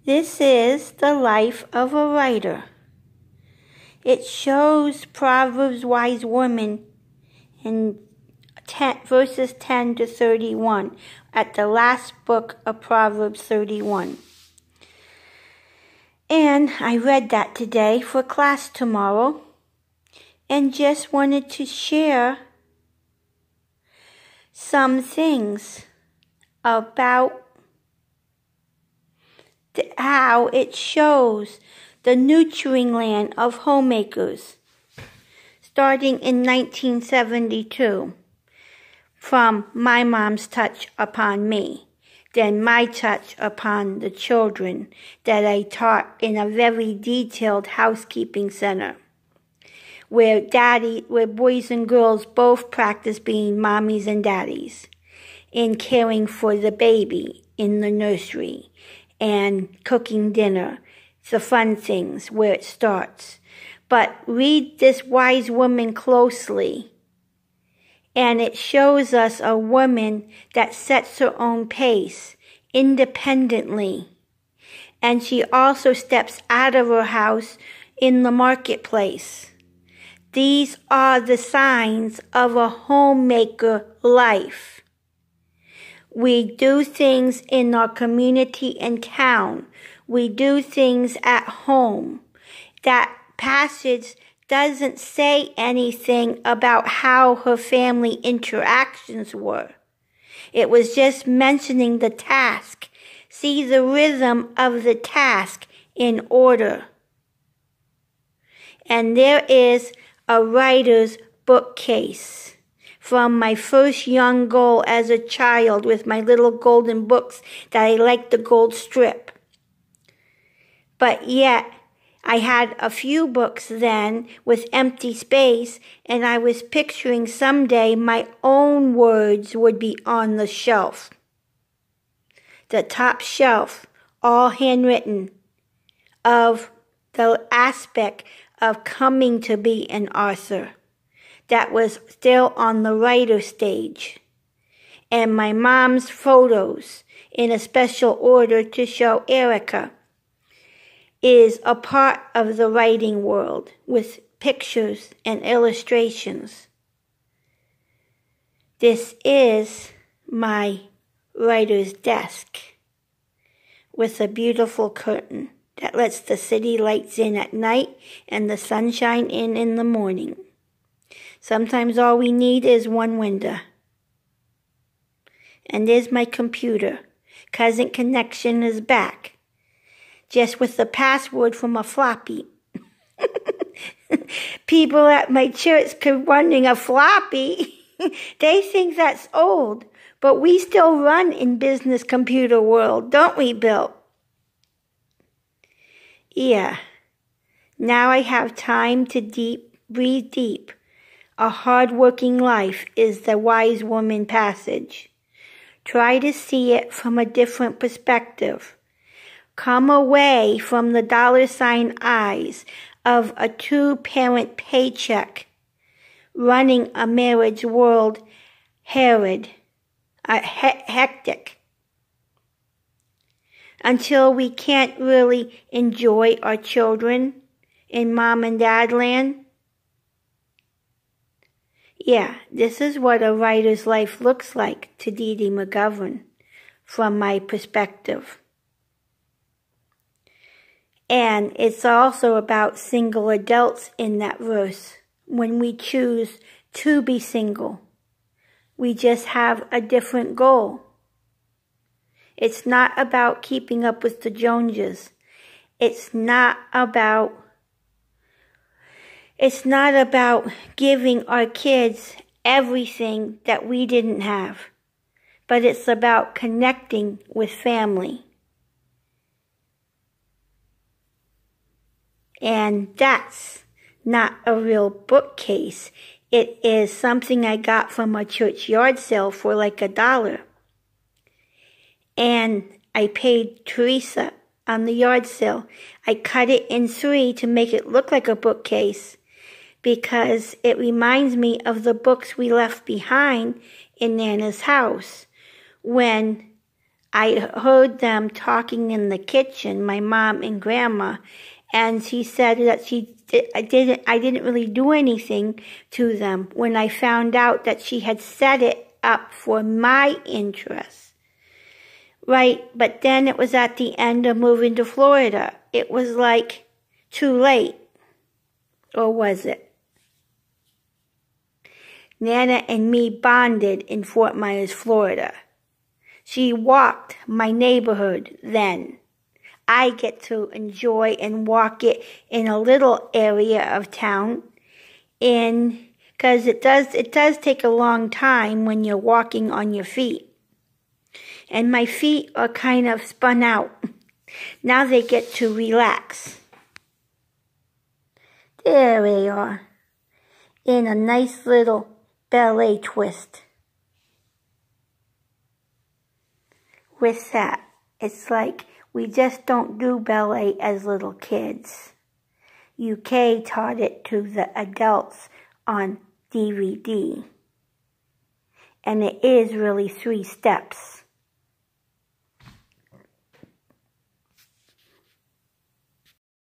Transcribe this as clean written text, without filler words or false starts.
This is the life of a writer. It shows Proverbs wise woman in verses 10 to 31 at the last book of Proverbs 31. And I read that today for class tomorrow and just wanted to share some things about how it shows the nurturing land of homemakers, starting in 1972, from my mom's touch upon me, then my touch upon the children that I taught in a very detailed housekeeping center, where boys and girls both practice being mommies and daddies, in caring for the baby in the nursery, and cooking dinner, the fun things where it starts. But read this wise woman closely, and it shows us a woman that sets her own pace independently. And she also steps out of her house in the marketplace. These are the signs of a homemaker life. We do things in our community and town. We do things at home. That passage doesn't say anything about how her family interactions were. It was just mentioning the task. See the rhythm of the task in order. And there is a writer's bookcase from my first young goal as a child with my little golden books that I liked the gold strip. But yet, I had a few books then with empty space, and I was picturing someday my own words would be on the shelf. The top shelf, all handwritten, of the aspect of coming to be an author. That was still on the writer stage. And my mom's photos, in a special order to show Erica, is a part of the writing world with pictures and illustrations. This is my writer's desk with a beautiful curtain that lets the city lights in at night and the sunshine in the morning. Sometimes all we need is one window. And there's my computer. Cousin Connection is back. Just with the password from a floppy. People at my church keep wondering, a floppy? They think that's old. But we still run in business computer world, don't we, Bill? Yeah. Now I have time to breathe deep. A hard-working life is the wise woman passage. Try to see it from a different perspective. Come away from the dollar sign eyes of a two-parent paycheck, running a marriage world hectic, until we can't really enjoy our children in mom and dad land. Yeah, this is what a writer's life looks like to Dee Dee McGovern, from my perspective. And it's also about single adults in that verse. When we choose to be single, we just have a different goal. It's not about keeping up with the Joneses. It's not about giving our kids everything that we didn't have, but it's about connecting with family. And that's not a real bookcase. It is something I got from a church yard sale for like $1. And I paid Teresa on the yard sale. I cut it in 3 to make it look like a bookcase, because it reminds me of the books we left behind in Nana's house when I heard them talking in the kitchen, my mom and Grandma, and she said that I didn't really do anything to them when I found out that she had set it up for my interest. Right, but then it was at the end of moving to Florida. It was like too late. Or was it? Nana and me bonded in Fort Myers, Florida. She walked my neighborhood then. I get to enjoy and walk it in a little area of town, because it does take a long time when you're walking on your feet. And my feet are kind of spun out. Now they get to relax. There they are, in a nice little ballet twist. With that, it's like we just don't do ballet as little kids. UK taught it to the adults on DVD. And it is really 3 steps.